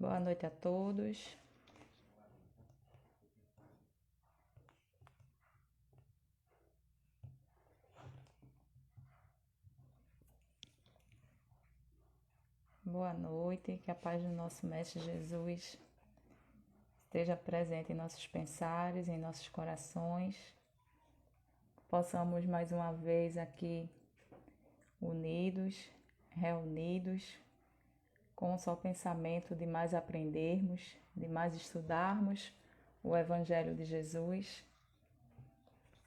Boa noite a todos. Boa noite, que a paz do nosso Mestre Jesus esteja presente em nossos pensares, em nossos corações. Possamos mais uma vez aqui unidos, reunidos, com um só pensamento de mais aprendermos, de mais estudarmos o Evangelho de Jesus,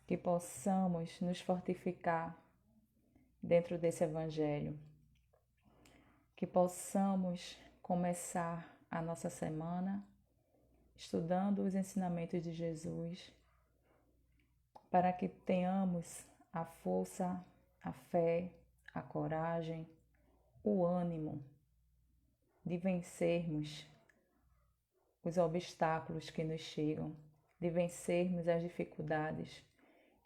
que possamos nos fortificar dentro desse Evangelho, que possamos começar a nossa semana estudando os ensinamentos de Jesus, para que tenhamos a força, a fé, a coragem, o ânimo de vencermos os obstáculos que nos chegam, de vencermos as dificuldades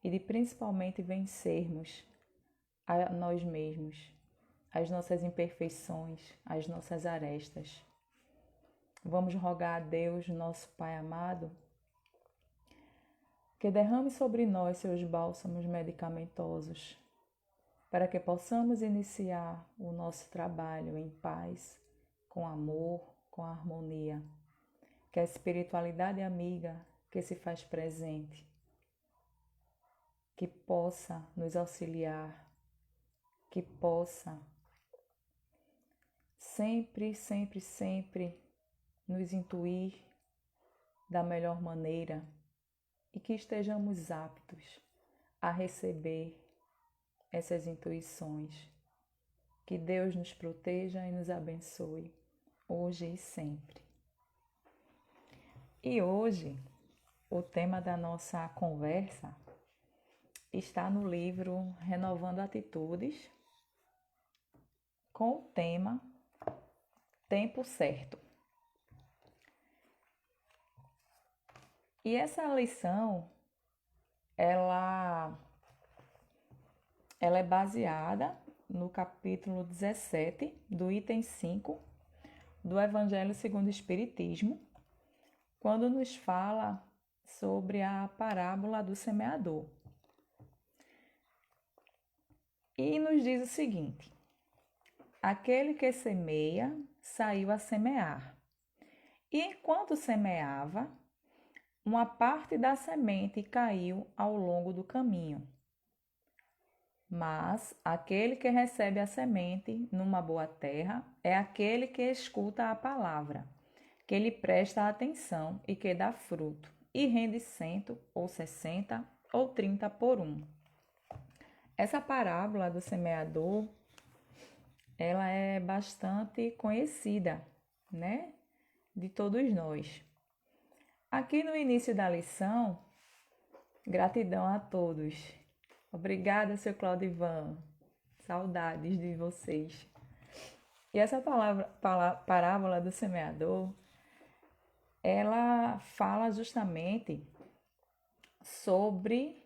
e de principalmente vencermos a nós mesmos, as nossas imperfeições, as nossas arestas. Vamos rogar a Deus, nosso Pai amado, que derrame sobre nós seus bálsamos medicamentosos, para que possamos iniciar o nosso trabalho em paz, com amor, com harmonia. Que a espiritualidade amiga que se faz presente, que possa nos auxiliar, que possa sempre nos intuir da melhor maneira e que estejamos aptos a receber essas intuições. Que Deus nos proteja e nos abençoe, hoje e sempre. E hoje, o tema da nossa conversa está no livro Renovando Atitudes, com o tema Tempo Certo. E essa lição, ela é baseada no capítulo 17, do item 5, do Evangelho segundo o Espiritismo, quando nos fala sobre a parábola do semeador. E nos diz o seguinte: aquele que semeia saiu a semear, e enquanto semeava, uma parte da semente caiu ao longo do caminho. Mas aquele que recebe a semente numa boa terra é aquele que escuta a palavra, que lhe presta atenção e que dá fruto, e rende 100, ou 60, ou 30 por um. Essa parábola do semeador, ela é bastante conhecida, né, de todos nós. Aqui no início da lição, gratidão a todos. Obrigada, seu Claudivan. Saudades de vocês. E essa parábola do semeador, ela fala justamente sobre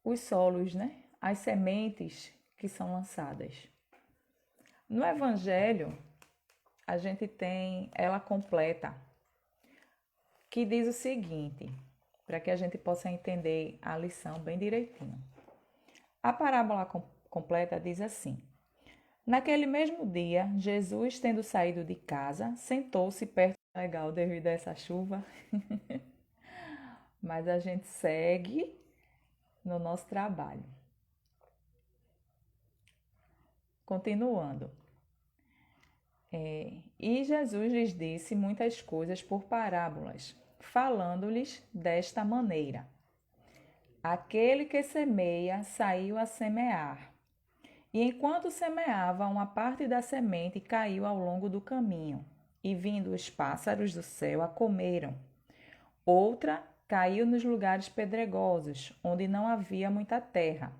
os solos, né? As sementes que são lançadas. No Evangelho, a gente tem ela completa, que diz o seguinte, para que a gente possa entender a lição bem direitinho. A parábola completa diz assim: naquele mesmo dia, Jesus, tendo saído de casa, sentou-se perto. Legal, devido a essa chuva. Mas a gente segue no nosso trabalho. Continuando. E Jesus lhes disse muitas coisas por parábolas, falando-lhes desta maneira: aquele que semeia saiu a semear. E enquanto semeava, uma parte da semente caiu ao longo do caminho, e vindo os pássaros do céu a comeram. Outra caiu nos lugares pedregosos, onde não havia muita terra,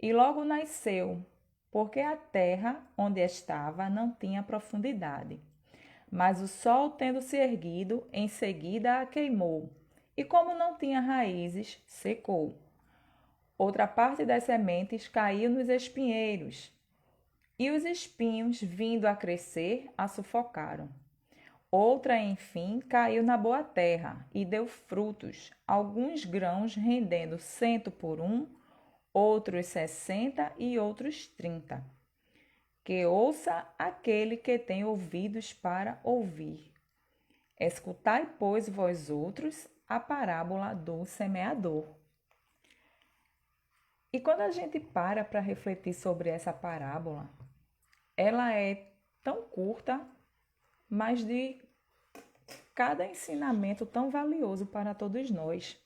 e logo nasceu, porque a terra onde estava não tinha profundidade. Mas o sol, tendo se erguido, em seguida a queimou, e como não tinha raízes, secou. Outra parte das sementes caiu nos espinheiros, e os espinhos, vindo a crescer, a sufocaram. Outra, enfim, caiu na boa terra e deu frutos, alguns grãos rendendo 100 por um, outros 60 e outros 30. Que ouça aquele que tem ouvidos para ouvir. Escutai, pois, vós outros, a parábola do semeador. E quando a gente para refletir sobre essa parábola, ela é tão curta, mas de cada ensinamento tão valioso para todos nós.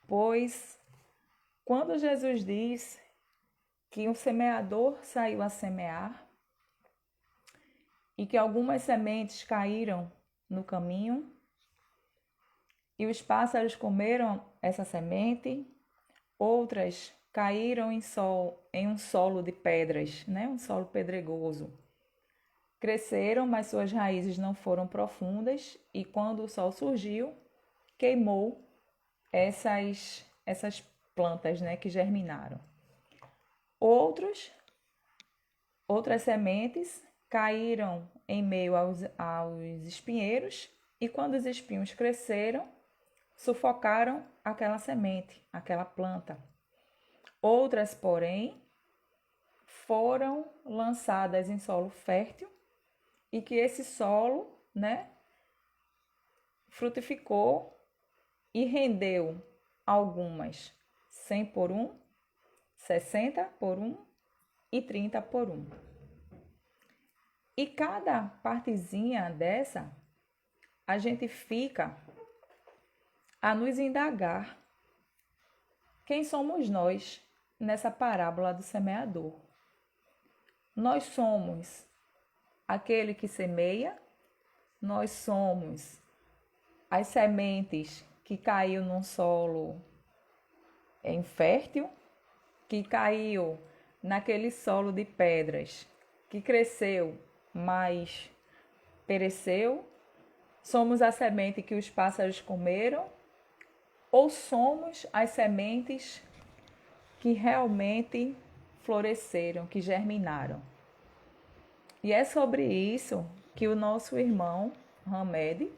Pois, quando Jesus diz que um semeador saiu a semear e que algumas sementes caíram no caminho e os pássaros comeram essa semente, outras caíram em um solo de pedras, né? Um solo pedregoso. Cresceram, mas suas raízes não foram profundas e quando o sol surgiu, queimou essas plantas, né, que germinaram. Outras sementes caíram em meio aos espinheiros e quando os espinhos cresceram, sufocaram aquela semente, aquela planta. Outras, porém, foram lançadas em solo fértil e que esse solo, né, frutificou e rendeu algumas 100 por um, 60 por um e 30 por um. E cada partezinha dessa, a gente fica a nos indagar quem somos nós nessa parábola do semeador. Nós somos aquele que semeia, nós somos as sementes que caiu num solo infértil, que caiu naquele solo de pedras, que cresceu, mas pereceu. Somos a semente que os pássaros comeram ou somos as sementes que realmente floresceram, que germinaram? E é sobre isso que o nosso irmão Hamed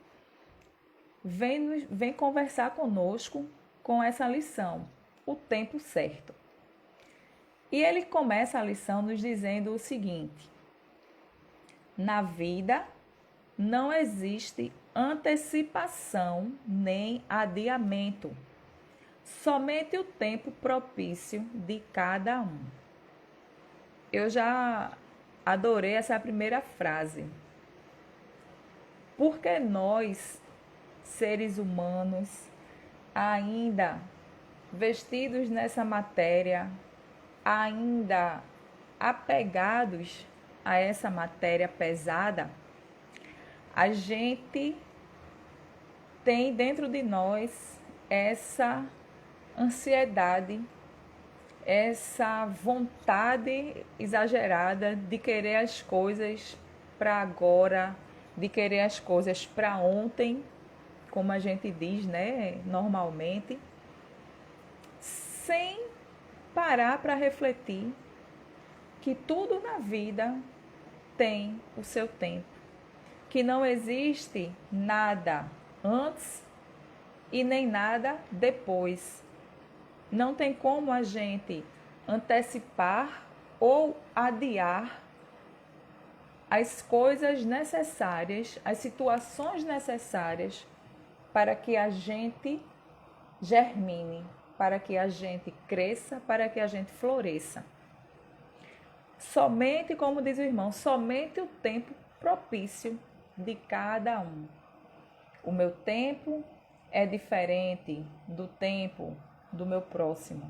vem conversar conosco com essa lição, o tempo certo. E ele começa a lição nos dizendo o seguinte: na vida não existe antecipação nem adiamento, somente o tempo propício de cada um. Eu já adorei essa primeira frase, porque nós, seres humanos, ainda vestidos nessa matéria, ainda apegados a essa matéria pesada, a gente tem dentro de nós essa ansiedade, essa vontade exagerada de querer as coisas para agora, de querer as coisas para ontem, como a gente diz, né, normalmente, sem parar para refletir que tudo na vida tem o seu tempo, que não existe nada antes e nem nada depois. Não tem como a gente antecipar ou adiar as coisas necessárias, as situações necessárias para que a gente germine, para que a gente cresça, para que a gente floresça. Somente, como diz o irmão, somente o tempo propício de cada um. O meu tempo é diferente do tempo do meu próximo.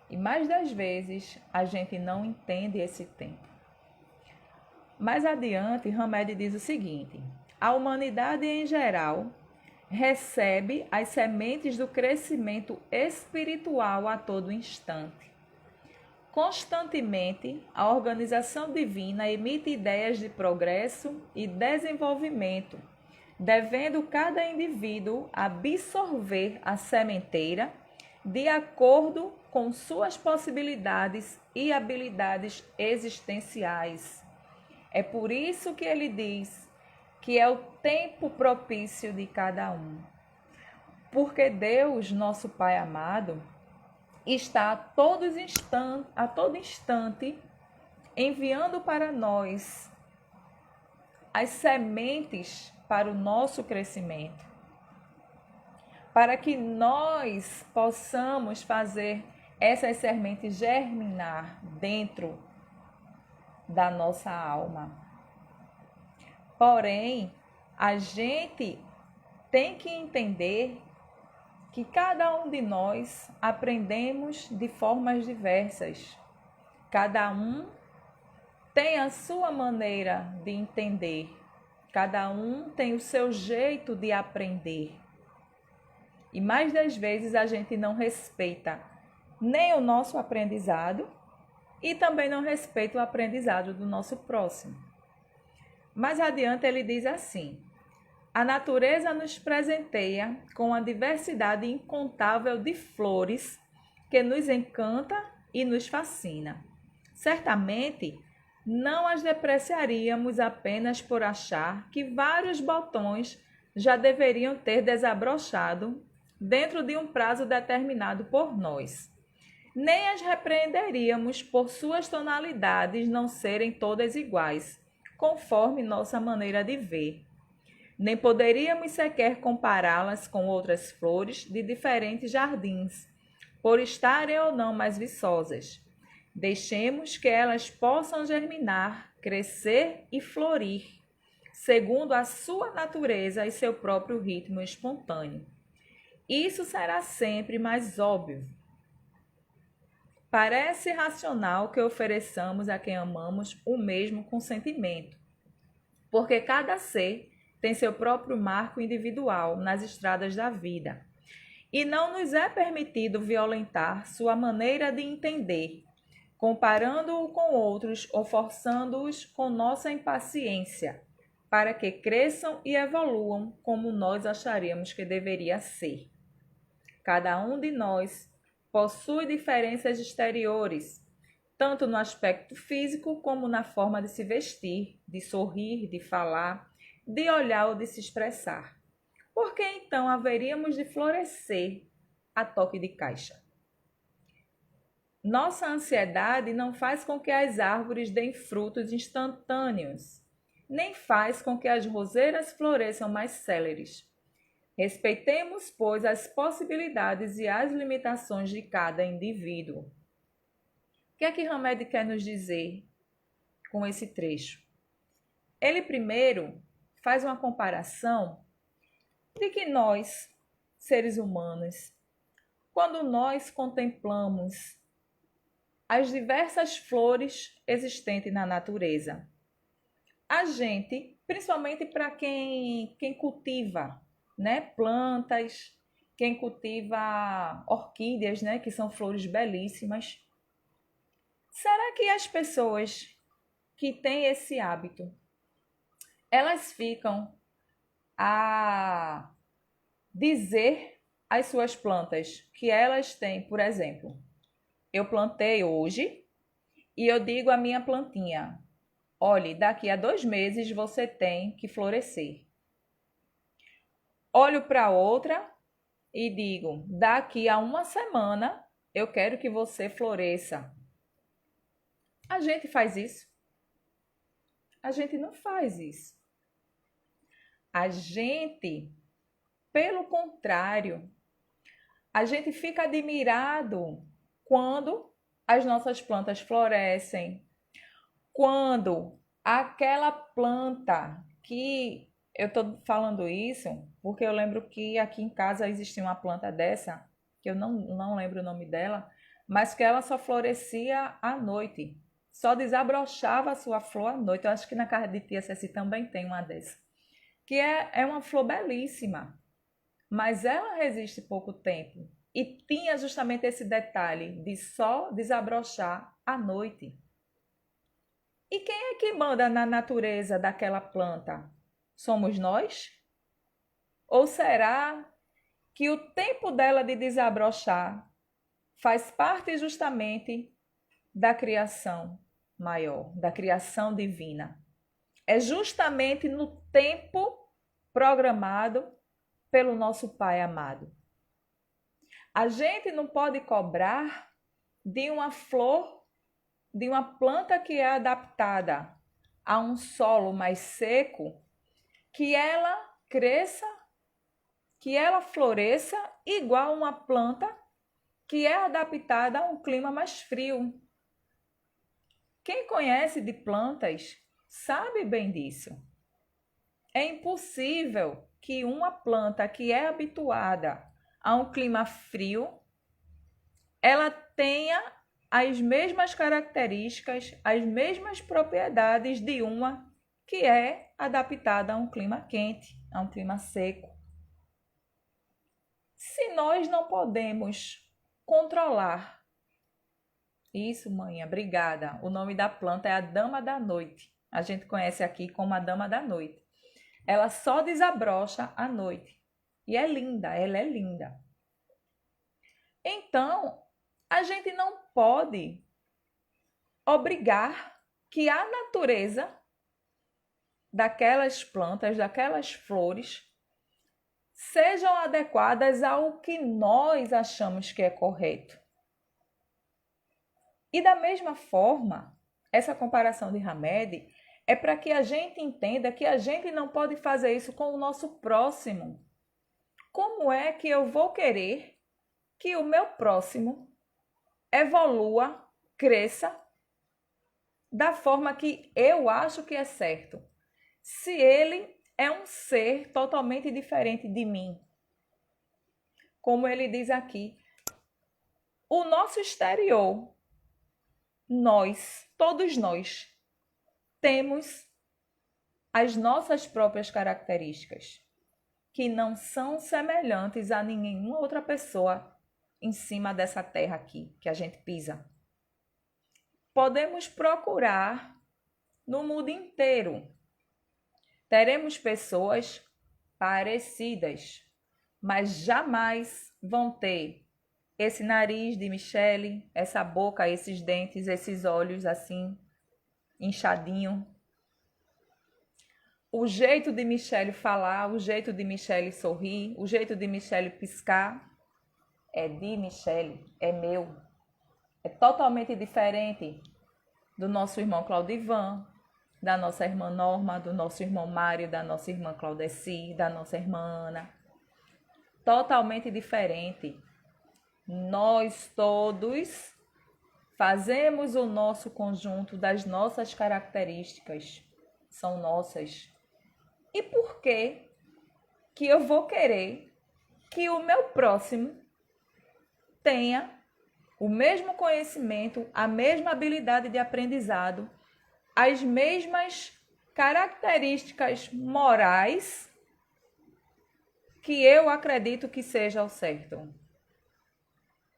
E mais das vezes a gente não entende esse tempo. Mais adiante, Hamed diz o seguinte: a humanidade em geral recebe as sementes do crescimento espiritual a todo instante. Constantemente, a organização divina emite ideias de progresso e desenvolvimento, devendo cada indivíduo absorver a sementeira de acordo com suas possibilidades e habilidades existenciais. É por isso que ele diz que é o tempo propício de cada um. Porque Deus, nosso Pai amado, está a todo instante enviando para nós as sementes para o nosso crescimento, para que nós possamos fazer essas sementes germinar dentro da nossa alma. Porém, a gente tem que entender que cada um de nós aprendemos de formas diversas. Cada um tem a sua maneira de entender. Cada um tem o seu jeito de aprender. E mais das vezes a gente não respeita nem o nosso aprendizado e também não respeita o aprendizado do nosso próximo. Mais adiante ele diz assim: a natureza nos presenteia com a diversidade incontável de flores que nos encanta e nos fascina. Certamente, não as depreciaríamos apenas por achar que vários botões já deveriam ter desabrochado dentro de um prazo determinado por nós. Nem as repreenderíamos por suas tonalidades não serem todas iguais, conforme nossa maneira de ver. Nem poderíamos sequer compará-las com outras flores de diferentes jardins, por estarem ou não mais viçosas. Deixemos que elas possam germinar, crescer e florir, segundo a sua natureza e seu próprio ritmo espontâneo. Isso será sempre mais óbvio. Parece racional que ofereçamos a quem amamos o mesmo consentimento, porque cada ser tem seu próprio marco individual nas estradas da vida, e não nos é permitido violentar sua maneira de entender, comparando-o com outros ou forçando-os com nossa impaciência, para que cresçam e evoluam como nós acharíamos que deveria ser. Cada um de nós possui diferenças exteriores, tanto no aspecto físico como na forma de se vestir, de sorrir, de falar, de olhar ou de se expressar. Por que então haveríamos de florescer a toque de caixa? Nossa ansiedade não faz com que as árvores deem frutos instantâneos, nem faz com que as roseiras floresçam mais céleres. Respeitemos, pois, as possibilidades e as limitações de cada indivíduo. O que é que Hamed quer nos dizer com esse trecho? Ele primeiro faz uma comparação de que nós, seres humanos, quando nós contemplamos as diversas flores existentes na natureza, a gente, principalmente para quem cultiva, né, plantas, quem cultiva orquídeas, né, que são flores belíssimas, será que as pessoas que têm esse hábito, elas ficam a dizer às suas plantas que elas têm, por exemplo, eu plantei hoje e eu digo à minha plantinha, olhe, daqui a 2 meses você tem que florescer. Olho para outra e digo, daqui a 1 semana eu quero que você floresça. A gente faz isso? A gente não faz isso. A gente, pelo contrário, a gente fica admirado quando as nossas plantas florescem, quando aquela planta que eu estou falando isso, porque eu lembro que aqui em casa existia uma planta dessa, que eu não lembro o nome dela, mas que ela só florescia à noite, só desabrochava a sua flor à noite. Eu acho que na casa de tia Ceci também tem uma dessa, que é uma flor belíssima, mas ela resiste pouco tempo. E tinha justamente esse detalhe de só desabrochar à noite. E quem é que manda na natureza daquela planta? Somos nós? Ou será que o tempo dela de desabrochar faz parte justamente da criação maior, da criação divina? é justamente no tempo programado pelo nosso Pai amado. A gente não pode cobrar de uma flor, de uma planta que é adaptada a um solo mais seco, que ela cresça, que ela floresça igual uma planta que é adaptada a um clima mais frio. Quem conhece de plantas sabe bem disso. É impossível que uma planta que é habituada a um clima frio, ela tenha as mesmas características, as mesmas propriedades de uma que é adaptada a um clima quente, a um clima seco. Se nós não podemos controlar isso, manhã, obrigada. O nome da planta é a dama da noite. A gente conhece aqui como a dama da noite. Ela só desabrocha à noite. E é linda, ela é linda. Então, a gente não pode obrigar que a natureza daquelas plantas, daquelas flores, sejam adequadas ao que nós achamos que é correto. E da mesma forma, essa comparação de Hamed é para que a gente entenda que a gente não pode fazer isso com o nosso próximo. Como é que eu vou querer que o meu próximo evolua, cresça da forma que eu acho que é certo, se ele é um ser totalmente diferente de mim? Como ele diz aqui, o nosso exterior, todos nós, temos as nossas próprias características, que não são semelhantes a nenhuma outra pessoa em cima dessa terra aqui, que a gente pisa. Podemos procurar no mundo inteiro. Teremos pessoas parecidas, mas jamais vão ter esse nariz de Michele, essa boca, esses dentes, esses olhos assim, inchadinho. O jeito de Michele falar, o jeito de Michele sorrir, o jeito de Michele piscar, é de Michele, é meu. É totalmente diferente do nosso irmão Claudivan, da nossa irmã Norma, do nosso irmão Mário, da nossa irmã Claudeci, da nossa irmã Ana. Totalmente diferente. Nós todos fazemos o nosso conjunto das nossas características, são nossas. E por que eu vou querer que o meu próximo tenha o mesmo conhecimento, a mesma habilidade de aprendizado, as mesmas características morais que eu acredito que seja o certo?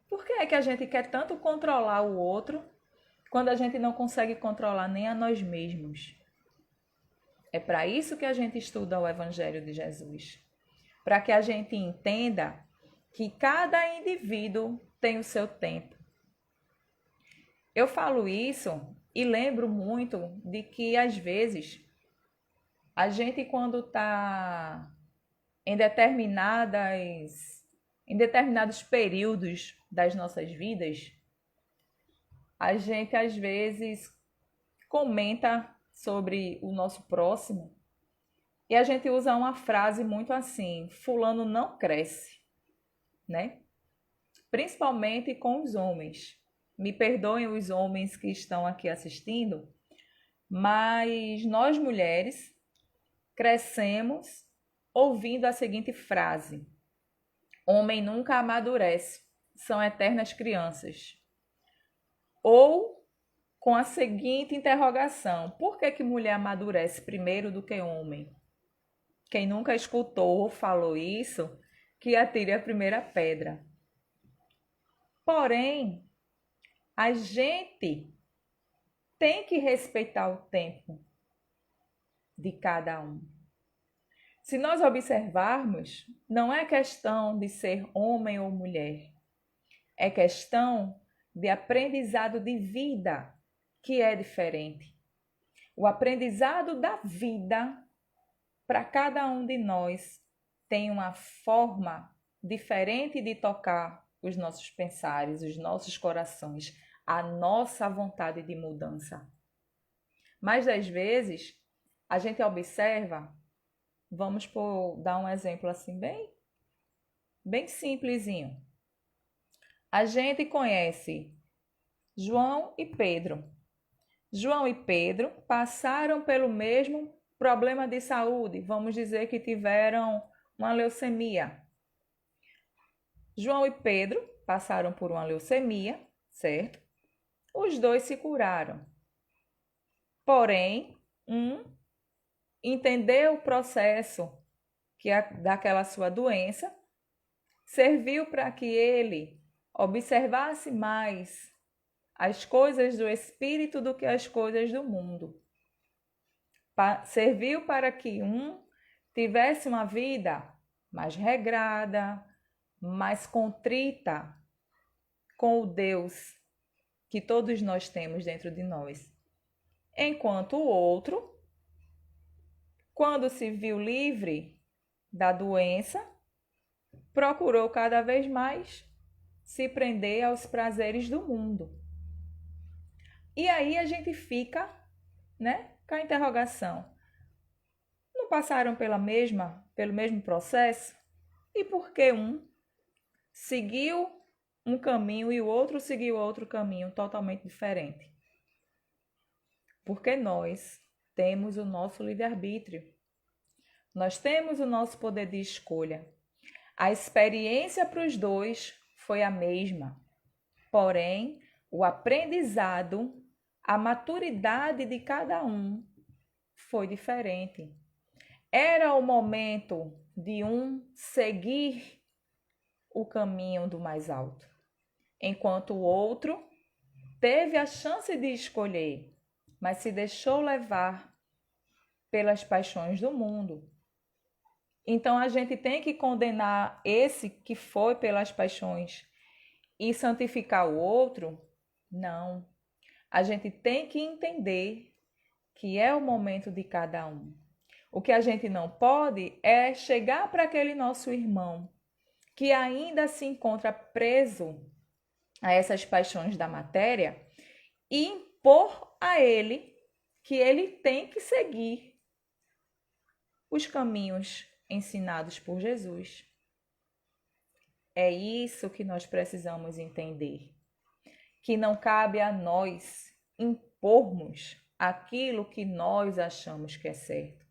Por que é que a gente quer tanto controlar o outro quando a gente não consegue controlar nem a nós mesmos? É para isso que a gente estuda o Evangelho de Jesus. Para que a gente entenda que cada indivíduo tem o seu tempo. Eu falo isso e lembro muito de que, às vezes, a gente, quando está em determinados períodos das nossas vidas, a gente, às vezes, comenta sobre o nosso próximo e a gente usa uma frase muito assim: fulano não cresce, né? Principalmente com os homens. Me perdoem os homens que estão aqui assistindo, mas nós mulheres crescemos ouvindo a seguinte frase: homem nunca amadurece, são eternas crianças. Ou com a seguinte interrogação: por que mulher amadurece primeiro do que homem? Quem nunca escutou ou falou isso, que atire a primeira pedra. Porém, a gente tem que respeitar o tempo de cada um. Se nós observarmos, não é questão de ser homem ou mulher. É questão de aprendizado de vida, que é diferente. O aprendizado da vida, para cada um de nós, tem uma forma diferente de tocar os nossos pensares, os nossos corações, a nossa vontade de mudança. Mas, às vezes, a gente observa, vamos dar um exemplo assim bem simplesinho. A gente conhece João e Pedro. João e Pedro passaram pelo mesmo problema de saúde, vamos dizer que tiveram uma leucemia. João e Pedro passaram por uma leucemia, certo? Os dois se curaram. Porém, um entendeu o processo daquela sua doença, serviu para que ele observasse mais as coisas do espírito do que as coisas do mundo. Serviu para que um tivesse uma vida mais regrada, mais contrita com o Deus que todos nós temos dentro de nós. Enquanto o outro, quando se viu livre da doença, procurou cada vez mais se prender aos prazeres do mundo. E aí a gente fica, com a interrogação. Não passaram pelo mesmo processo? E por que um seguiu um caminho e o outro seguiu outro caminho totalmente diferente? Porque nós temos o nosso livre-arbítrio. Nós temos o nosso poder de escolha. A experiência para os dois foi a mesma. Porém, o aprendizado, a maturidade de cada um foi diferente. Era o momento de um seguir o caminho do mais alto, enquanto o outro teve a chance de escolher, mas se deixou levar pelas paixões do mundo. Então a gente tem que condenar esse que foi pelas paixões e santificar o outro? Não. A gente tem que entender que é o momento de cada um. O que a gente não pode é chegar para aquele nosso irmão que ainda se encontra preso a essas paixões da matéria e impor a ele que ele tem que seguir os caminhos ensinados por Jesus. É isso que nós precisamos entender. Que não cabe a nós impormos aquilo que nós achamos que é certo.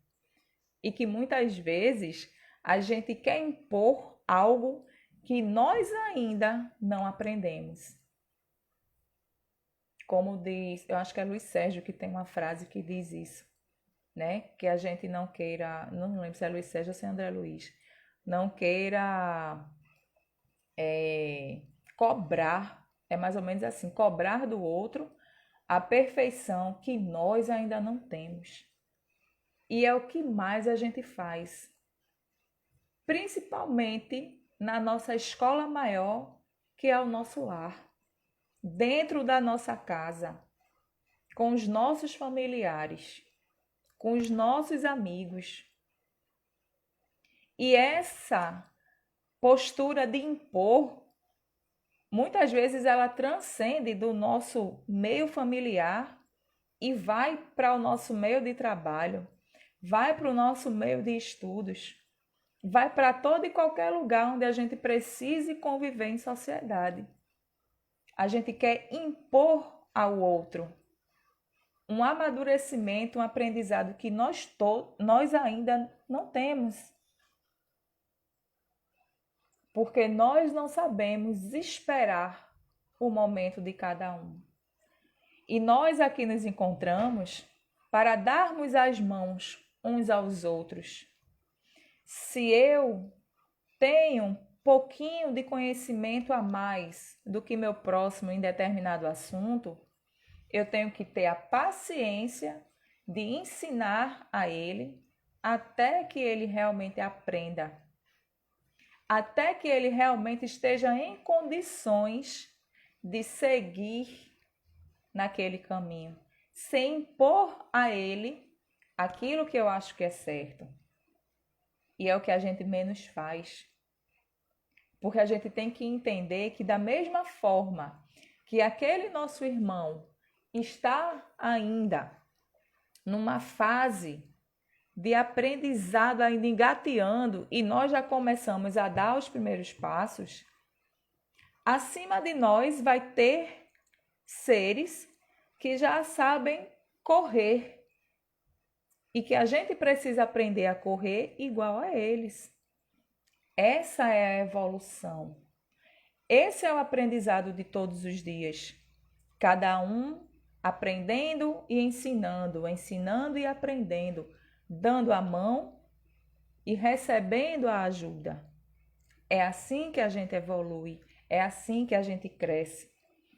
E que muitas vezes a gente quer impor algo que nós ainda não aprendemos. Como diz, eu acho que é Luiz Sérgio que tem uma frase que diz isso, que a gente não queira, não lembro se é Luiz Sérgio ou se é André Luiz, não queira cobrar, é mais ou menos assim, cobrar do outro a perfeição que nós ainda não temos. E é o que mais a gente faz, principalmente na nossa escola maior, que é o nosso lar, dentro da nossa casa, com os nossos familiares, com os nossos amigos. E essa postura de impor, muitas vezes ela transcende do nosso meio familiar e vai para o nosso meio de trabalho, vai para o nosso meio de estudos, vai para todo e qualquer lugar onde a gente precise conviver em sociedade. A gente quer impor ao outro um amadurecimento, um aprendizado que nós ainda não temos. Porque nós não sabemos esperar o momento de cada um. E nós aqui nos encontramos para darmos as mãos uns aos outros. Se eu tenho um pouquinho de conhecimento a mais do que meu próximo em determinado assunto, eu tenho que ter a paciência de ensinar a ele até que ele realmente aprenda. Até que ele realmente esteja em condições de seguir naquele caminho, sem impor a ele aquilo que eu acho que é certo. E é o que a gente menos faz. Porque a gente tem que entender que da mesma forma que aquele nosso irmão está ainda numa fase de aprendizado, ainda engateando, e nós já começamos a dar os primeiros passos, acima de nós vai ter seres que já sabem correr e que a gente precisa aprender a correr igual a eles. Essa é a evolução. Esse é o aprendizado de todos os dias. Cada um aprendendo e ensinando, ensinando e aprendendo, dando a mão e recebendo a ajuda. É assim que a gente evolui, é assim que a gente cresce.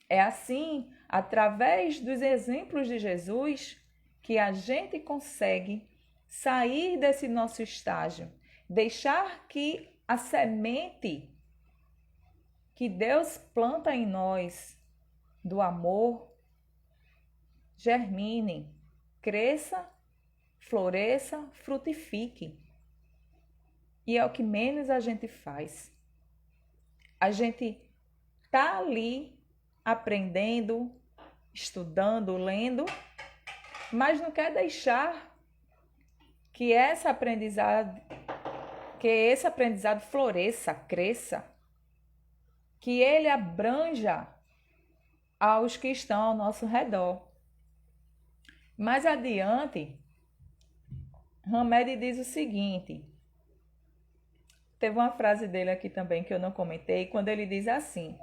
É assim, através dos exemplos de Jesus, que a gente consegue sair desse nosso estágio, deixar que a semente que Deus planta em nós do amor germine, cresça, floresça, frutifique. E é o que menos a gente faz. A gente tá ali aprendendo, estudando, lendo, mas não quer deixar que esse aprendizado floresça, cresça, que ele abranja aos que estão ao nosso redor. Mais adiante, Hamed diz o seguinte, teve uma frase dele aqui também que eu não comentei, quando ele diz assim,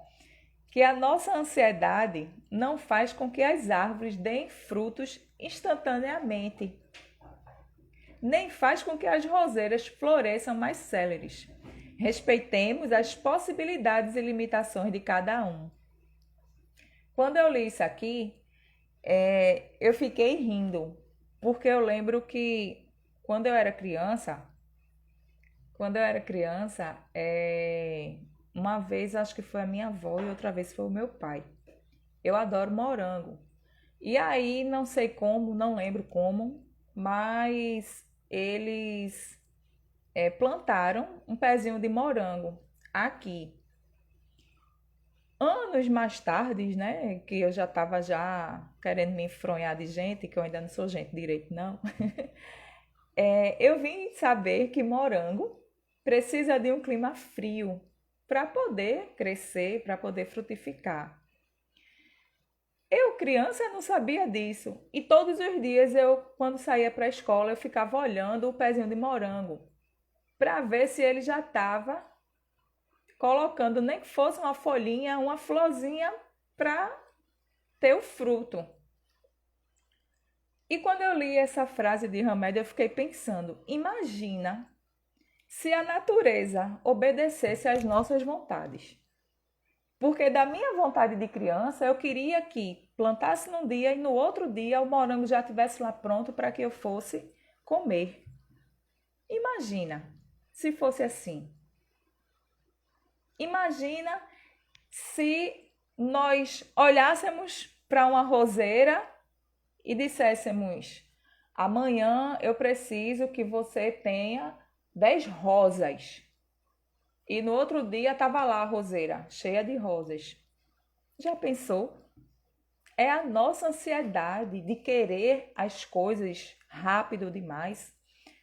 que a nossa ansiedade não faz com que as árvores deem frutos instantaneamente, nem faz com que as roseiras floresçam mais céleres. Respeitemos as possibilidades e limitações de cada um. Quando eu li isso aqui, eu fiquei rindo, porque eu lembro que quando eu era criança, uma vez acho que foi a minha avó e outra vez foi o meu pai. Eu adoro morango. E aí, não sei como, não lembro como, mas eles plantaram um pezinho de morango aqui. Anos mais tarde, né, que eu já estava querendo me enfronhar de gente, que eu ainda não sou gente direito, não. Eu vim saber que morango precisa de um clima frio para poder crescer, para poder frutificar. Eu, criança, não sabia disso. E todos os dias, quando saía para a escola, eu ficava olhando o pezinho de morango para ver se ele já estava colocando, nem que fosse uma folhinha, uma florzinha para ter o fruto. E quando eu li essa frase de Hamed, eu fiquei pensando, imagina se a natureza obedecesse às nossas vontades. Porque da minha vontade de criança, eu queria que plantasse num dia e no outro dia o morango já estivesse lá pronto para que eu fosse comer. Imagina se fosse assim. Imagina se nós olhássemos para uma roseira e disséssemos: amanhã eu preciso que você tenha 10 rosas. E no outro dia estava lá a roseira, cheia de rosas. Já pensou? É a nossa ansiedade de querer as coisas rápido demais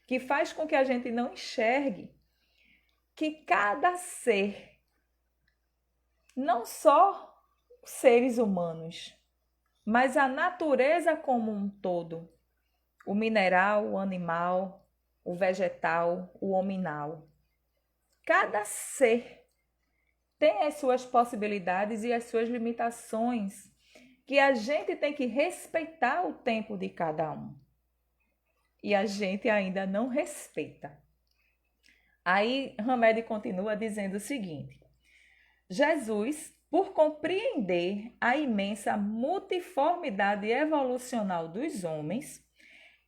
que faz com que a gente não enxergue que cada ser, não só seres humanos, mas a natureza como um todo, o mineral, o animal, o vegetal, o hominal, cada ser tem as suas possibilidades e as suas limitações, que a gente tem que respeitar o tempo de cada um. E a gente ainda não respeita. Aí Hamed continua dizendo o seguinte: Jesus, por compreender a imensa multiformidade evolucional dos homens,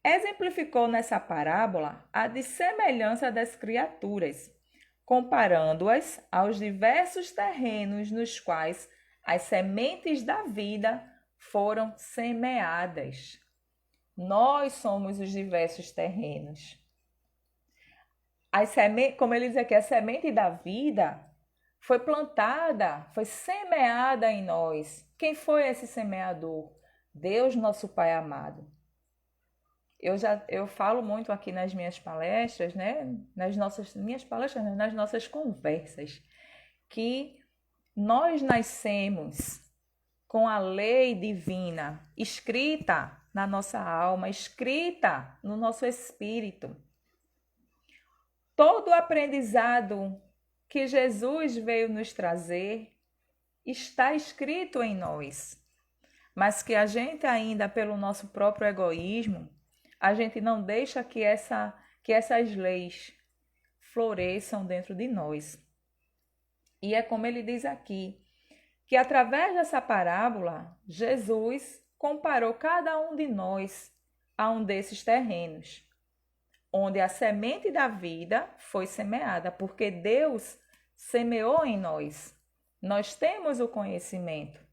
exemplificou nessa parábola a dissemelhança das criaturas, comparando-as aos diversos terrenos nos quais as sementes da vida foram semeadas. Nós somos os diversos terrenos. Como ele diz aqui, a semente da vida foi plantada, foi semeada em nós. Quem foi esse semeador? Deus, nosso Pai amado. Eu falo muito aqui nas minhas palestras, né? Nas nossas conversas, que nós nascemos com a lei divina escrita na nossa alma, escrita no nosso espírito. Todo o aprendizado que Jesus veio nos trazer está escrito em nós, mas que a gente ainda, pelo nosso próprio egoísmo, a gente não deixa que essas leis floresçam dentro de nós. E é como ele diz aqui, que através dessa parábola, Jesus comparou cada um de nós a um desses terrenos, onde a semente da vida foi semeada, porque Deus semeou em nós. Nós temos o conhecimento.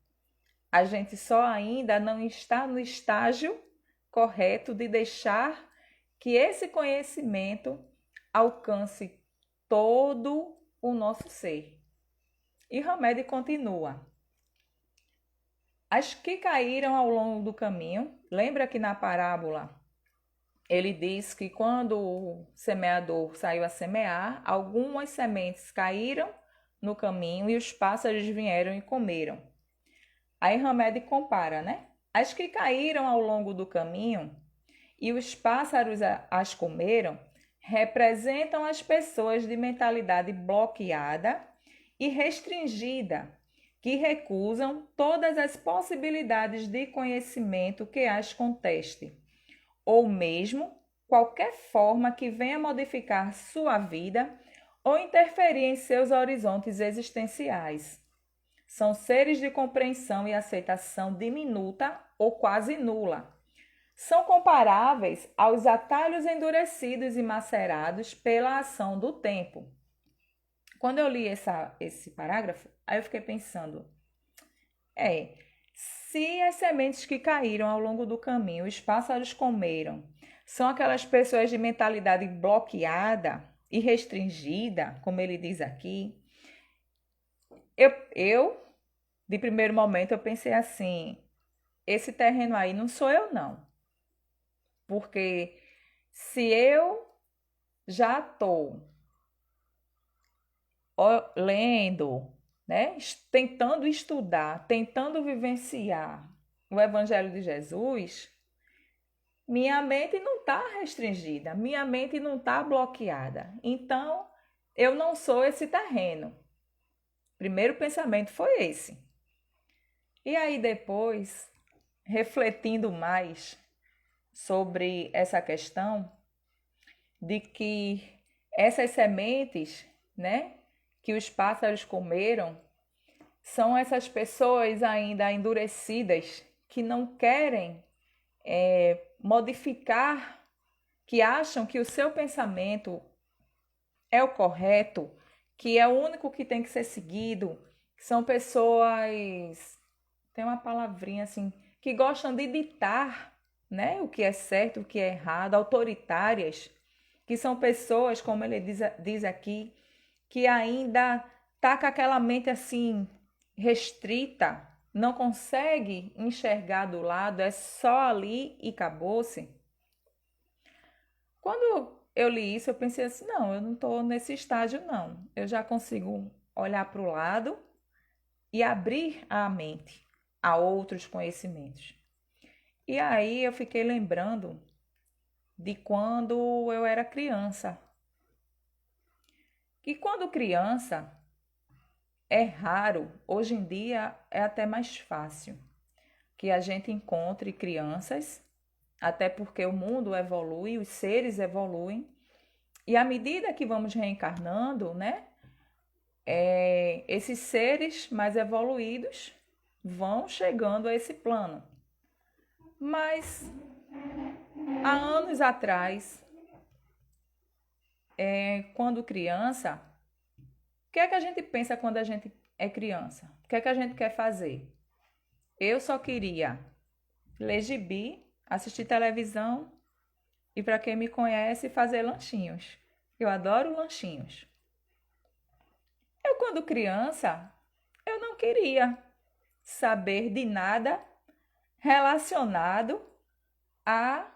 A gente só ainda não está no estágio correto de deixar que esse conhecimento alcance todo o nosso ser. E Hamed continua. As que caíram ao longo do caminho, lembra que na parábola ele diz que quando o semeador saiu a semear, algumas sementes caíram no caminho e os pássaros vieram e comeram. Aí Hamed compara, né? As que caíram ao longo do caminho e os pássaros as comeram, representam as pessoas de mentalidade bloqueada e restringida, que recusam todas as possibilidades de conhecimento que as conteste, ou mesmo qualquer forma que venha modificar sua vida ou interferir em seus horizontes existenciais. São seres de compreensão e aceitação diminuta ou quase nula. São comparáveis aos atalhos endurecidos e macerados pela ação do tempo. Quando eu li esse parágrafo, aí eu fiquei pensando, se as sementes que caíram ao longo do caminho, os pássaros comeram, são aquelas pessoas de mentalidade bloqueada e restringida, como ele diz aqui, de primeiro momento, eu pensei assim, esse terreno aí não sou eu não, porque se eu já estou lendo, né, tentando estudar, tentando vivenciar o Evangelho de Jesus, minha mente não está restringida, minha mente não está bloqueada. Então, eu não sou esse terreno. Primeiro pensamento foi esse. E aí depois, refletindo mais sobre essa questão de que essas sementes, né, que os pássaros comeram, são essas pessoas ainda endurecidas que não querem modificar, que acham que o seu pensamento é o correto, que é o único que tem que ser seguido, que são pessoas, tem uma palavrinha assim, que gostam de ditar, né, o que é certo, o que é errado, autoritárias, que são pessoas, como ele diz aqui, que ainda tá com aquela mente assim restrita, não consegue enxergar do lado, é só ali e acabou-se. Quando eu li isso, eu pensei assim, não, eu não estou nesse estágio não. Eu já consigo olhar para o lado e abrir a mente a outros conhecimentos. E aí eu fiquei lembrando de quando eu era criança. E quando criança, é raro, hoje em dia é até mais fácil que a gente encontre crianças, até porque o mundo evolui, os seres evoluem, e à medida que vamos reencarnando, né, esses seres mais evoluídos vão chegando a esse plano. Mas há anos atrás, quando criança, o que é que a gente pensa quando a gente é criança? O que é que a gente quer fazer? Eu só queria ler gibi, assistir televisão e, para quem me conhece, fazer lanchinhos. Eu adoro lanchinhos. Eu, quando criança, eu não queria saber de nada relacionado a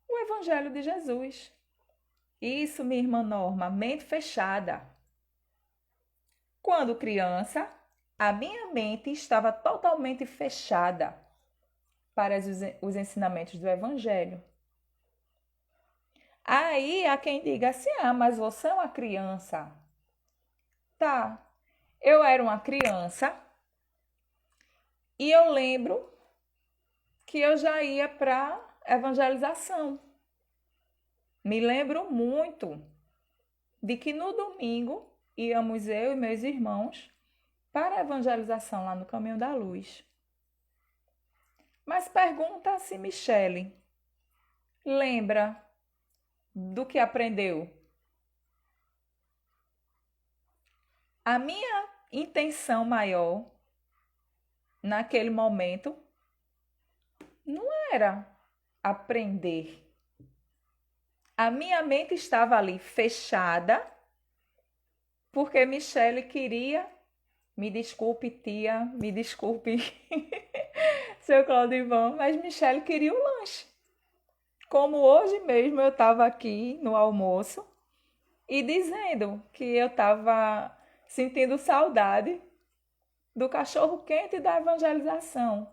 o Evangelho de Jesus. Isso, minha irmã Norma, mente fechada. Quando criança, a minha mente estava totalmente fechada para os ensinamentos do Evangelho. Aí há quem diga assim: ah, mas você é uma criança. Tá, eu era uma criança e eu lembro que eu já ia para evangelização. Me lembro muito de que no domingo íamos eu e meus irmãos para a evangelização lá no Caminho da Luz. Mas pergunta se Michele lembra do que aprendeu. A minha intenção maior naquele momento não era aprender. A minha mente estava ali fechada porque Michele queria, me desculpe tia, me desculpe seu Claudivan, mas Michele queria o lanche. Como hoje mesmo eu estava aqui no almoço e dizendo que eu estava sentindo saudade do cachorro quente da evangelização.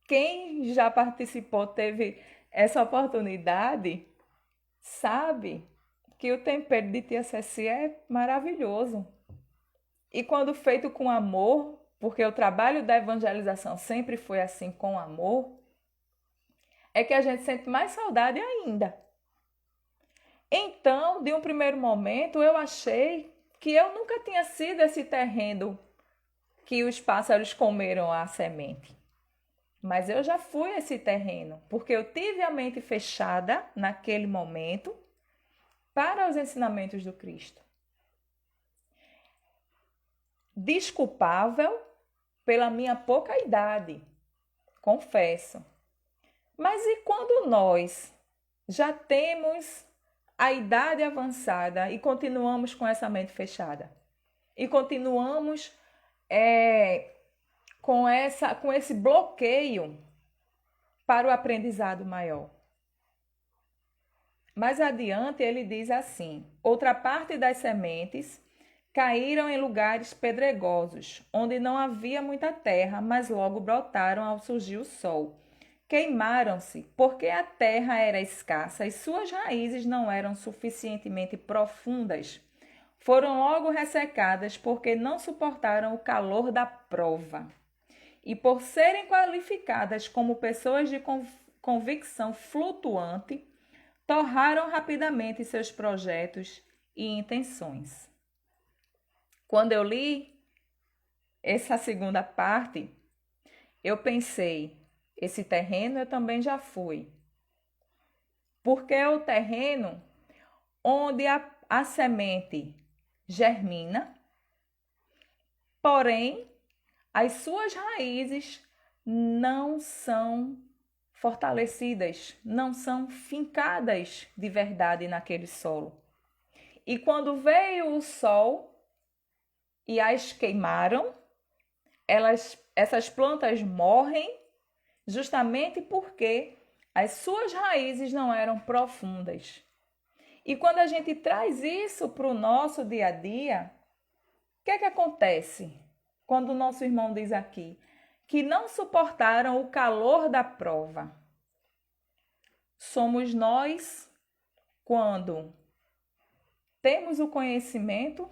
Quem já participou, teve essa oportunidade, sabe que o tempero de tia Ceci é maravilhoso. E quando feito com amor, porque o trabalho da evangelização sempre foi assim, com amor, é que a gente sente mais saudade ainda. Então, de um primeiro momento, eu achei que eu nunca tinha sido esse terreno que os pássaros comeram a semente. Mas eu já fui esse terreno, porque eu tive a mente fechada naquele momento para os ensinamentos do Cristo. Desculpável pela minha pouca idade, confesso. Mas e quando nós já temos a idade avançada e continuamos com essa mente fechada? E continuamos com esse bloqueio para o aprendizado maior. Mais adiante ele diz assim: outra parte das sementes caíram em lugares pedregosos, onde não havia muita terra, mas logo brotaram ao surgir o sol. Queimaram-se, porque a terra era escassa e suas raízes não eram suficientemente profundas. Foram logo ressecadas, porque não suportaram o calor da prova. E por serem qualificadas como pessoas de convicção flutuante, torraram rapidamente seus projetos e intenções. Quando eu li essa segunda parte, eu pensei, esse terreno eu também já fui. Porque é o terreno onde a semente germina, porém, as suas raízes não são fortalecidas, não são fincadas de verdade naquele solo. E quando veio o sol e as queimaram, essas plantas morrem justamente porque as suas raízes não eram profundas. E quando a gente traz isso para o nosso dia a dia, o que é que acontece? Quando o nosso irmão diz aqui que não suportaram o calor da prova. Somos nós quando temos o conhecimento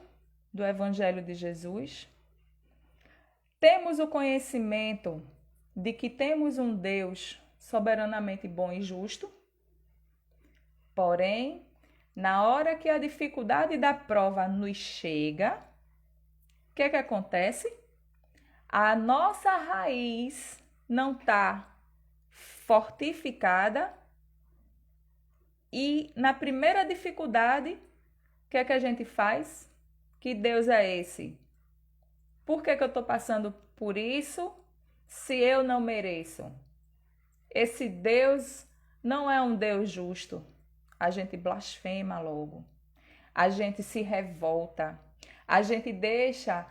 do Evangelho de Jesus, temos o conhecimento de que temos um Deus soberanamente bom e justo, porém, na hora que a dificuldade da prova nos chega, o que é que acontece? A nossa raiz não está fortificada e na primeira dificuldade, o que é que a gente faz? Que Deus é esse? Por que eu estou passando por isso se eu não mereço? Esse Deus não é um Deus justo. A gente blasfema logo. A gente se revolta. A gente deixa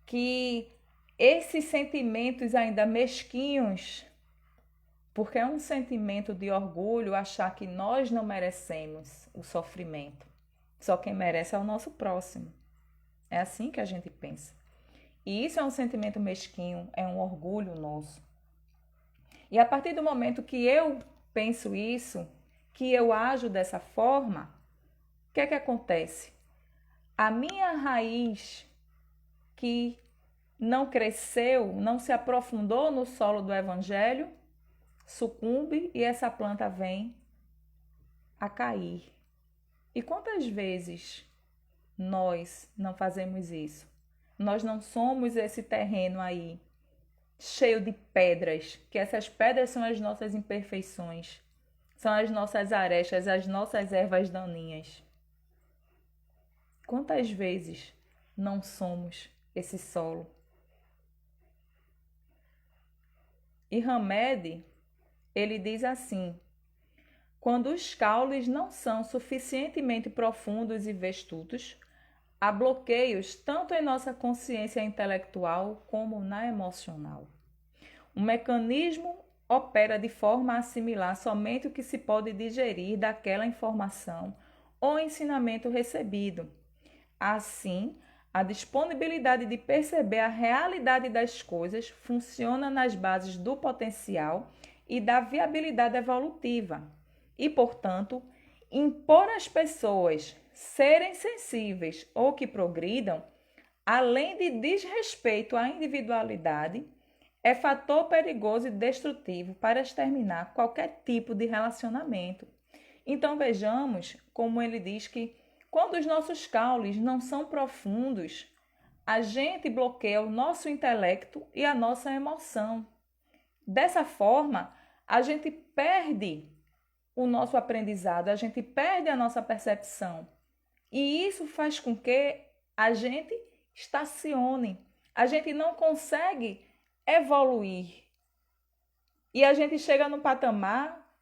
que esses sentimentos ainda mesquinhos, porque é um sentimento de orgulho achar que nós não merecemos o sofrimento. Só quem merece é o nosso próximo. É assim que a gente pensa. E isso é um sentimento mesquinho, é um orgulho nosso. E a partir do momento que eu penso isso, que eu ajo dessa forma, o que é que acontece? A minha raiz que não cresceu, não se aprofundou no solo do evangelho, sucumbe e essa planta vem a cair. E quantas vezes nós não fazemos isso? Nós não somos esse terreno aí cheio de pedras, que essas pedras são as nossas imperfeições, são as nossas arestas, as nossas ervas daninhas. Quantas vezes não somos esse solo? E Hamed, ele diz assim: quando os caules não são suficientemente profundos e vestutos, há bloqueios tanto em nossa consciência intelectual como na emocional. O mecanismo opera de forma a assimilar somente o que se pode digerir daquela informação ou ensinamento recebido. Assim, a disponibilidade de perceber a realidade das coisas funciona nas bases do potencial e da viabilidade evolutiva. E, portanto, impor às pessoas serem sensíveis ou que progridam, além de desrespeito à individualidade, é fator perigoso e destrutivo para exterminar qualquer tipo de relacionamento. Então vejamos como ele diz que quando os nossos caules não são profundos, a gente bloqueia o nosso intelecto e a nossa emoção. Dessa forma, a gente perde o nosso aprendizado, a gente perde a nossa percepção. E isso faz com que a gente estacione, a gente não consegue evoluir. E a gente chega no patamar,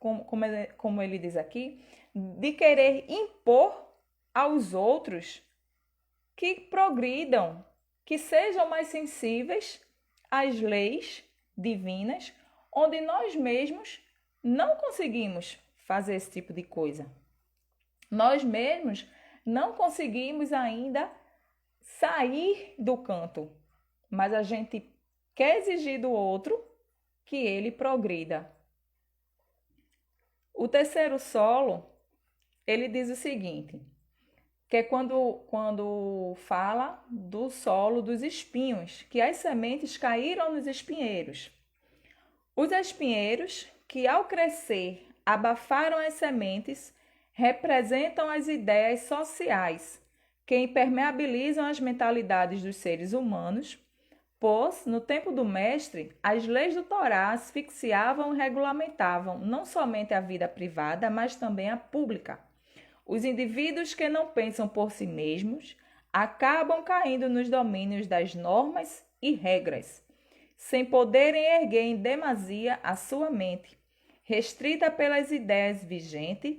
como ele diz aqui, de querer impor aos outros que progridam, que sejam mais sensíveis às leis divinas, onde nós mesmos não conseguimos fazer esse tipo de coisa. Nós mesmos não conseguimos ainda sair do canto, mas a gente quer exigir do outro que ele progrida. O terceiro solo, ele diz o seguinte, que é quando fala do solo dos espinhos, que as sementes caíram nos espinheiros. Os espinheiros, que ao crescer abafaram as sementes, representam as ideias sociais que impermeabilizam as mentalidades dos seres humanos, pois, no tempo do mestre, as leis do Torá asfixiavam e regulamentavam não somente a vida privada, mas também a pública. Os indivíduos que não pensam por si mesmos acabam caindo nos domínios das normas e regras, sem poderem erguer em demasia a sua mente, restrita pelas ideias vigentes,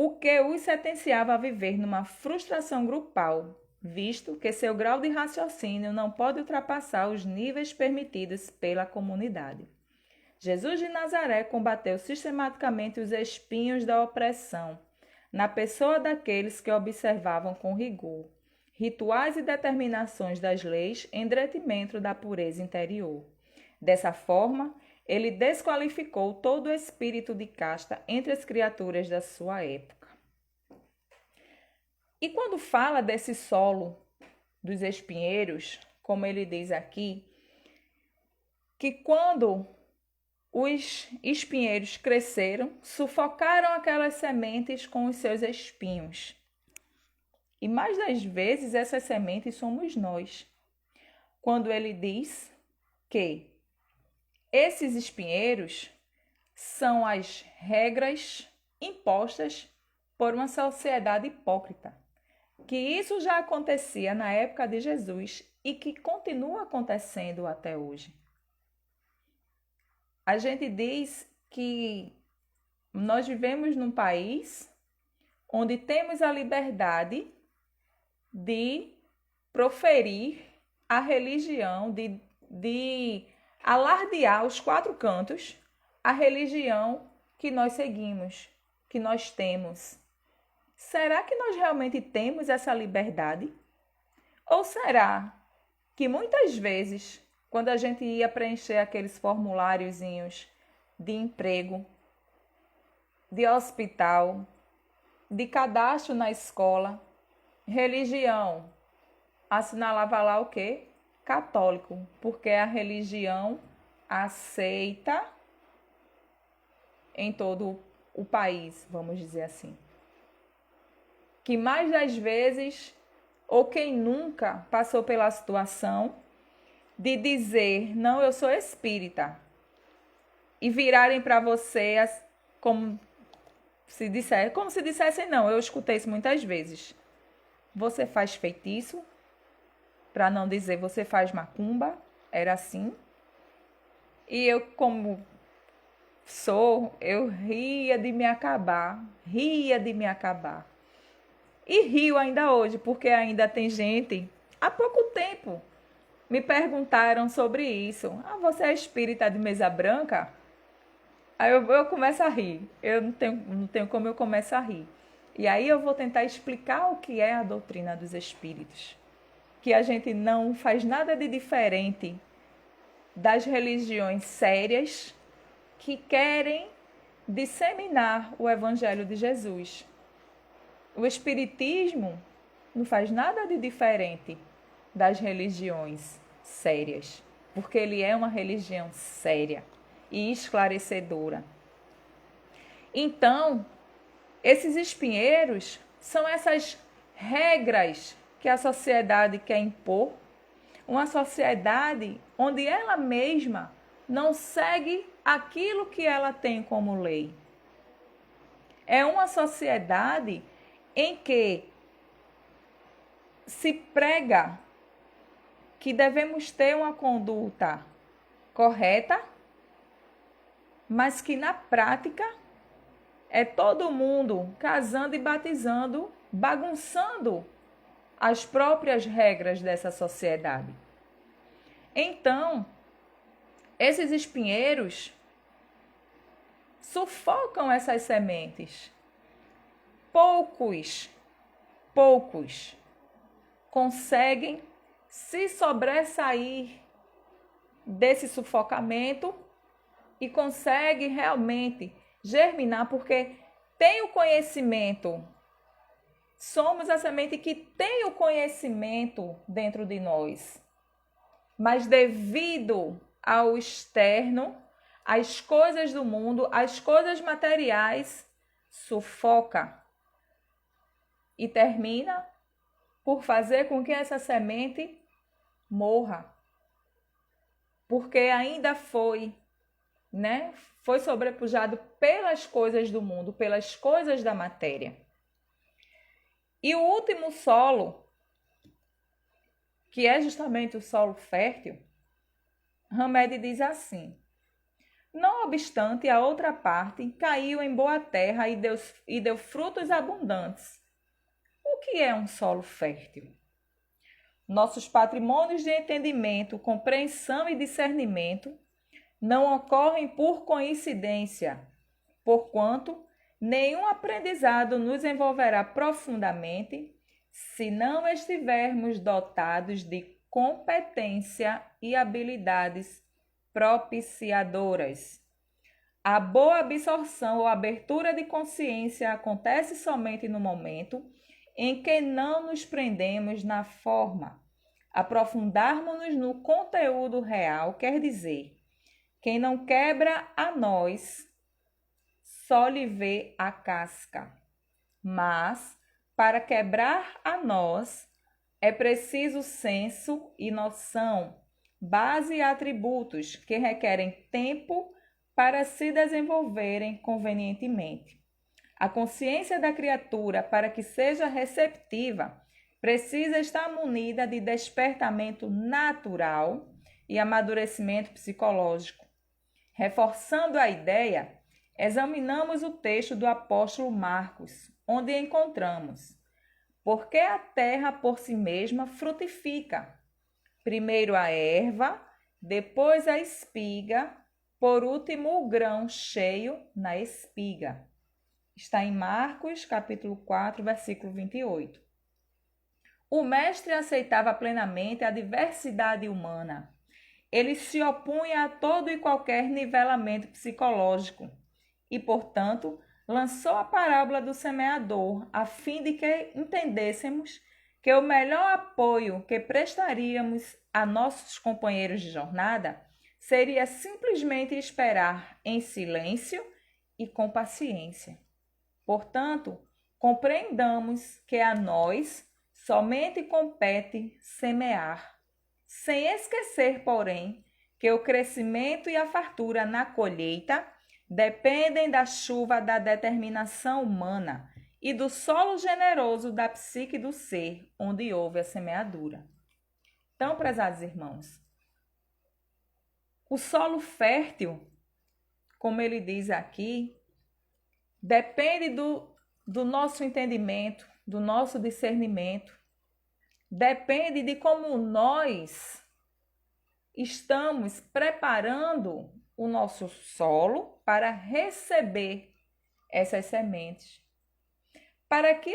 o que os sentenciava a viver numa frustração grupal, visto que seu grau de raciocínio não pode ultrapassar os níveis permitidos pela comunidade. Jesus de Nazaré combateu sistematicamente os espinhos da opressão, na pessoa daqueles que observavam com rigor rituais e determinações das leis em detrimento da pureza interior. Dessa forma, ele desqualificou todo o espírito de casta entre as criaturas da sua época. E quando fala desse solo dos espinheiros, como ele diz aqui, que quando os espinheiros cresceram, sufocaram aquelas sementes com os seus espinhos. E mais das vezes essas sementes somos nós. Quando ele diz que esses espinheiros são as regras impostas por uma sociedade hipócrita, que isso já acontecia na época de Jesus e que continua acontecendo até hoje. A gente diz que nós vivemos num país onde temos a liberdade de proferir a religião, de alardear os quatro cantos a religião que nós seguimos, que nós temos. Será que nós realmente temos essa liberdade? Ou será que muitas vezes, quando a gente ia preencher aqueles formuláriozinhos de emprego, de hospital, de cadastro na escola, religião, assinalava lá o quê? Católico, porque é a religião aceita em todo o país, vamos dizer assim. Que mais das vezes, ou quem nunca passou pela situação de dizer, não, eu sou espírita, e virarem para você como se dissessem, não, eu escutei isso muitas vezes. Você faz feitiço? Para não dizer, você faz macumba? Era assim. E eu, como eu ria de me acabar. E rio ainda hoje, porque ainda tem gente, há pouco tempo, me perguntaram sobre isso. Ah, você é espírita de mesa branca? Aí eu começo a rir. Eu não tenho como eu começo a rir. E aí eu vou tentar explicar o que é a doutrina dos espíritos. Que a gente não faz nada de diferente das religiões sérias que querem disseminar o evangelho de Jesus. O espiritismo não faz nada de diferente das religiões sérias, porque ele é uma religião séria e esclarecedora. Então, esses espinheiros são essas regras que a sociedade quer impor, uma sociedade onde ela mesma não segue aquilo que ela tem como lei. É uma sociedade em que se prega que devemos ter uma conduta correta, mas que na prática é todo mundo casando e batizando, bagunçando as próprias regras dessa sociedade. Então, esses espinheiros sufocam essas sementes. Poucos conseguem se sobressair desse sufocamento e conseguem realmente germinar, porque tem o conhecimento. Somos a semente que tem o conhecimento dentro de nós. Mas devido ao externo, às coisas do mundo, às coisas materiais, sufoca. E termina por fazer com que essa semente morra. Porque ainda foi sobrepujado pelas coisas do mundo, pelas coisas da matéria. E o último solo, que é justamente o solo fértil, Hamed diz assim: não obstante, a outra parte caiu em boa terra e deu frutos abundantes. O que é um solo fértil? Nossos patrimônios de entendimento, compreensão e discernimento não ocorrem por coincidência, porquanto nenhum aprendizado nos envolverá profundamente se não estivermos dotados de competência e habilidades propiciadoras. A boa absorção ou abertura de consciência acontece somente no momento em que não nos prendemos na forma. Aprofundarmos-nos no conteúdo real, quer dizer, quem não quebra a nós, só lhe vê a casca. Mas, para quebrar a nós, é preciso senso e noção, base e atributos que requerem tempo para se desenvolverem convenientemente. A consciência da criatura, para que seja receptiva, precisa estar munida de despertamento natural e amadurecimento psicológico. Reforçando a ideia, examinamos o texto do apóstolo Marcos, onde encontramos: porque a terra por si mesma frutifica, primeiro a erva, depois a espiga, por último o grão cheio na espiga. Está em Marcos, capítulo 4, versículo 28. O mestre aceitava plenamente a diversidade humana. Ele se opunha a todo e qualquer nivelamento psicológico e, portanto, lançou a parábola do semeador a fim de que entendêssemos que o melhor apoio que prestaríamos a nossos companheiros de jornada seria simplesmente esperar em silêncio e com paciência. Portanto, compreendamos que a nós somente compete semear, sem esquecer, porém, que o crescimento e a fartura na colheita dependem da chuva da determinação humana e do solo generoso da psique do ser, onde houve a semeadura. Então, prezados irmãos, o solo fértil, como ele diz aqui, depende do nosso entendimento, do nosso discernimento, depende de como nós estamos preparando o nosso solo para receber essas sementes. Para que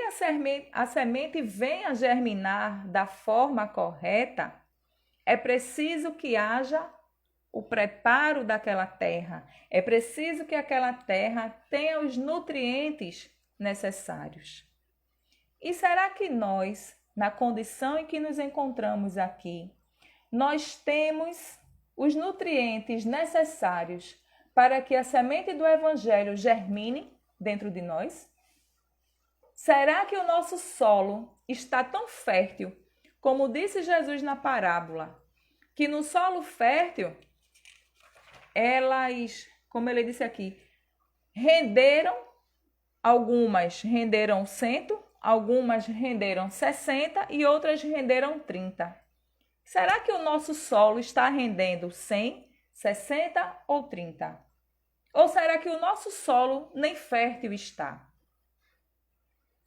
a semente venha germinar da forma correta, é preciso que haja o preparo daquela terra. É preciso que aquela terra tenha os nutrientes necessários. E será que nós, na condição em que nos encontramos aqui, nós temos os nutrientes necessários para que a semente do Evangelho germine dentro de nós? Será que o nosso solo está tão fértil, como disse Jesus na parábola, que no solo fértil, elas, como ele disse aqui, algumas renderam 100, algumas renderam 60 e outras renderam 30. Será que o nosso solo está rendendo 100, 60 ou 30? Ou será que o nosso solo nem fértil está?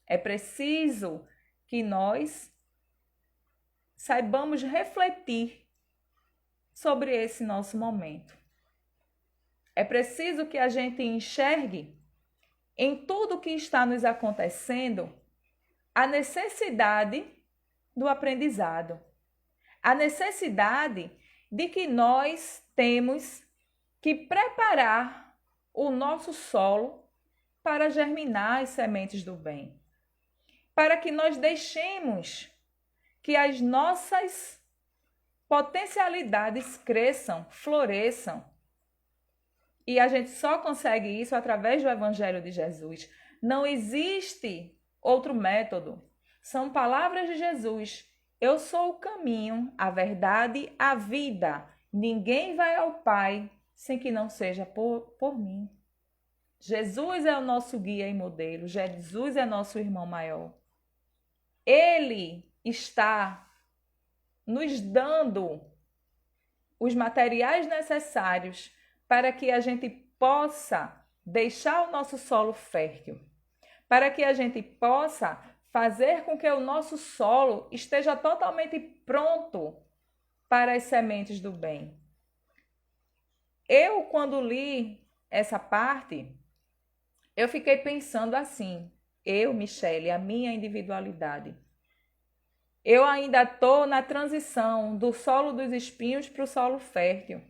É preciso que nós saibamos refletir sobre esse nosso momento. É preciso que a gente enxergue em tudo que está nos acontecendo a necessidade do aprendizado, a necessidade de que nós temos que preparar o nosso solo para germinar as sementes do bem, para que nós deixemos que as nossas potencialidades cresçam, floresçam. E a gente só consegue isso através do Evangelho de Jesus. Não existe outro método. São palavras de Jesus. Eu sou o caminho, a verdade, a vida. Ninguém vai ao Pai sem que não seja por mim. Jesus é o nosso guia e modelo. Jesus é nosso irmão maior. Ele está nos dando os materiais necessários para que a gente possa deixar o nosso solo fértil, para que a gente possa fazer com que o nosso solo esteja totalmente pronto para as sementes do bem. Eu, quando li essa parte, eu fiquei pensando assim, Michele, a minha individualidade. Eu ainda estou na transição do solo dos espinhos para o solo fértil.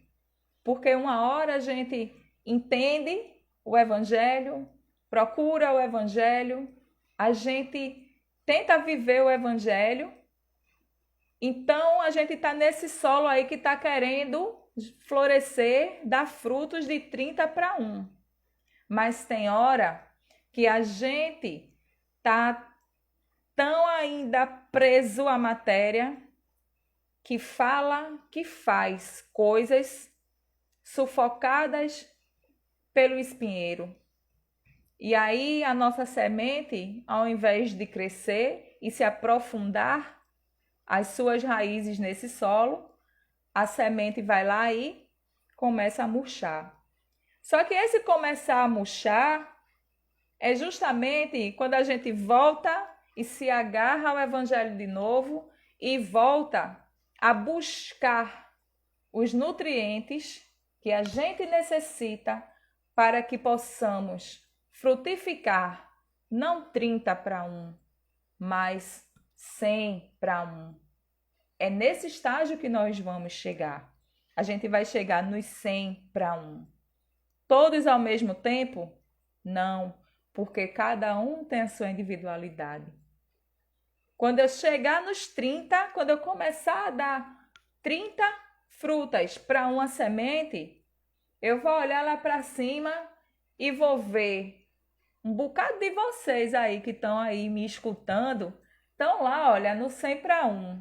Porque uma hora a gente entende o Evangelho, procura o Evangelho, a gente tenta viver o Evangelho, então a gente está nesse solo aí que está querendo florescer, dar frutos de 30 para 1. Mas tem hora que a gente está tão ainda preso à matéria, que fala, que faz coisas sufocadas pelo espinheiro. E aí a nossa semente, ao invés de crescer, e se aprofundar as suas raízes nesse solo, a semente vai lá e começa a murchar. Só que esse começar a murchar é justamente quando a gente volta e se agarra ao Evangelho de novo e volta a buscar os nutrientes que a gente necessita para que possamos frutificar, não 30-1, mas 100-1. É nesse estágio que nós vamos chegar. A gente vai chegar nos 100-1. Todos ao mesmo tempo? Não, porque cada um tem a sua individualidade. Quando eu chegar nos 30, quando eu começar a dar 30 frutas para uma semente, eu vou olhar lá para cima e vou ver um bocado de vocês aí que estão aí me escutando, estão lá, olha, no 100-1.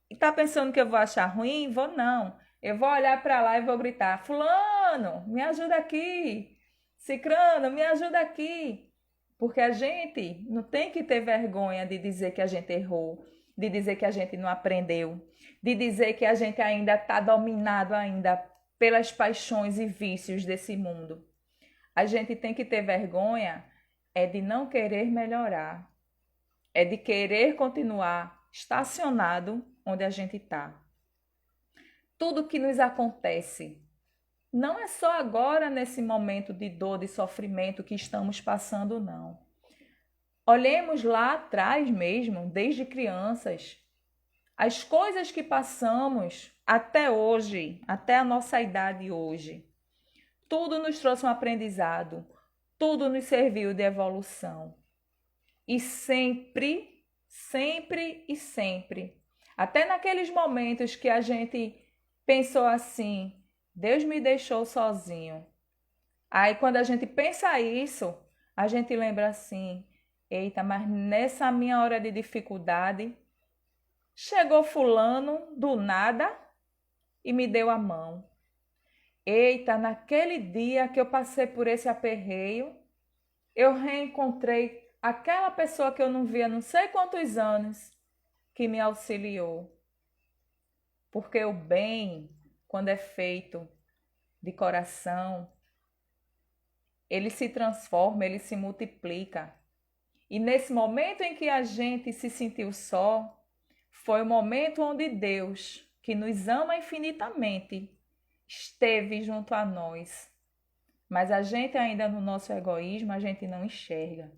E tá pensando que eu vou achar ruim? Vou não. Eu vou olhar para lá e vou gritar: fulano, me ajuda aqui. Cicrano, me ajuda aqui. Porque a gente não tem que ter vergonha de dizer que a gente errou, de dizer que a gente não aprendeu, de dizer que a gente ainda está dominado ainda pelas paixões e vícios desse mundo. A gente tem que ter vergonha de não querer melhorar, de querer continuar estacionado onde a gente está. Tudo que nos acontece não é só agora nesse momento de dor, de sofrimento que estamos passando, não. Olhemos lá atrás mesmo, desde crianças, as coisas que passamos até hoje, até a nossa idade hoje. Tudo nos trouxe um aprendizado, tudo nos serviu de evolução. E sempre, sempre e sempre, até naqueles momentos que a gente pensou assim: Deus me deixou sozinho. Aí quando a gente pensa isso, a gente lembra assim: eita, mas nessa minha hora de dificuldade, chegou fulano do nada e me deu a mão. Eita, naquele dia que eu passei por esse aperreio, eu reencontrei aquela pessoa que eu não via não sei quantos anos, que me auxiliou. Porque o bem, quando é feito de coração, ele se transforma, ele se multiplica. E nesse momento em que a gente se sentiu só, foi o momento onde Deus, que nos ama infinitamente, esteve junto a nós. Mas a gente ainda no nosso egoísmo, a gente não enxerga.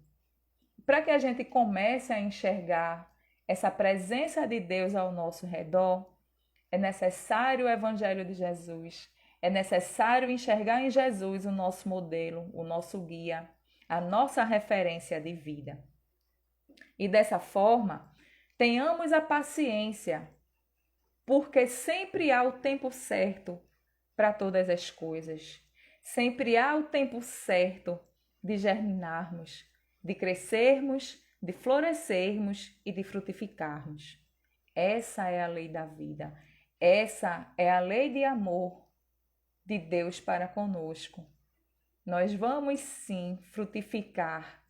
Para que a gente comece a enxergar essa presença de Deus ao nosso redor, é necessário o Evangelho de Jesus. É necessário enxergar em Jesus o nosso modelo, o nosso guia, a nossa referência de vida. E dessa forma, tenhamos a paciência, porque sempre há o tempo certo para todas as coisas. Sempre há o tempo certo de germinarmos, de crescermos, de florescermos e de frutificarmos. Essa é a lei da vida. Essa é a lei de amor de Deus para conosco. Nós vamos sim frutificar.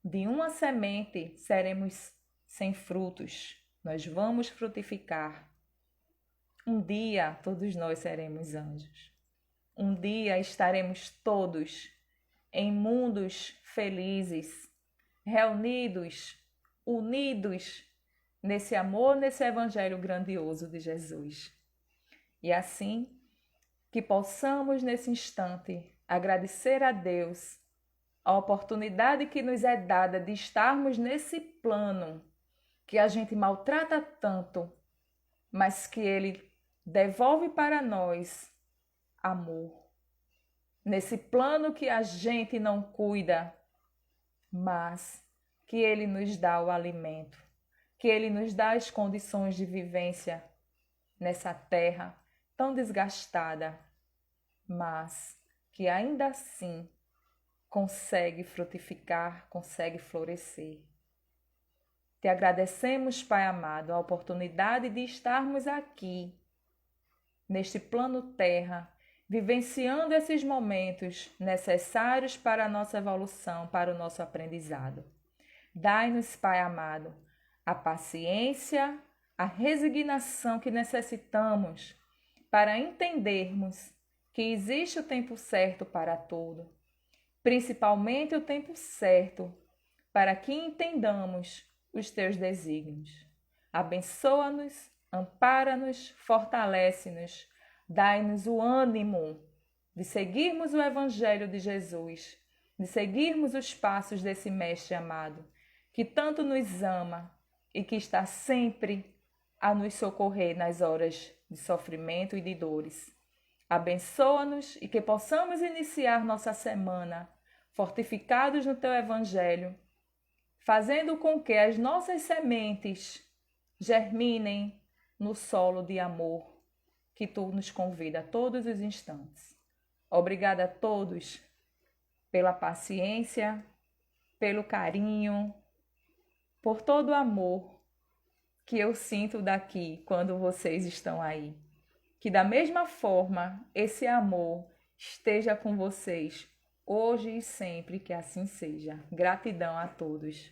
De uma semente seremos sem frutos. Nós vamos frutificar. Um dia todos nós seremos anjos. Um dia estaremos todos em mundos felizes, reunidos, unidos nesse amor, nesse evangelho grandioso de Jesus. E assim que possamos nesse instante agradecer a Deus a oportunidade que nos é dada de estarmos nesse plano que a gente maltrata tanto, mas que Ele devolve para nós amor. Nesse plano que a gente não cuida, mas que Ele nos dá o alimento, que Ele nos dá as condições de vivência nessa terra tão desgastada, mas que ainda assim consegue frutificar, consegue florescer. Te agradecemos, Pai amado, a oportunidade de estarmos aqui, neste plano terra, vivenciando esses momentos necessários para a nossa evolução, para o nosso aprendizado. Dai-nos, Pai amado, a paciência, a resignação que necessitamos para entendermos que existe o tempo certo para tudo, principalmente o tempo certo para que entendamos os teus desígnios. Abençoa-nos, ampara-nos, fortalece-nos, dai-nos o ânimo de seguirmos o Evangelho de Jesus, de seguirmos os passos desse Mestre amado, que tanto nos ama e que está sempre a nos socorrer nas horas de sofrimento e de dores. Abençoa-nos e que possamos iniciar nossa semana fortificados no Teu Evangelho, fazendo com que as nossas sementes germinem no solo de amor que Tu nos convida a todos os instantes. Obrigada a todos pela paciência, pelo carinho, por todo o amor que eu sinto daqui quando vocês estão aí. Que da mesma forma esse amor esteja com vocês hoje e sempre, que assim seja. Gratidão a todos.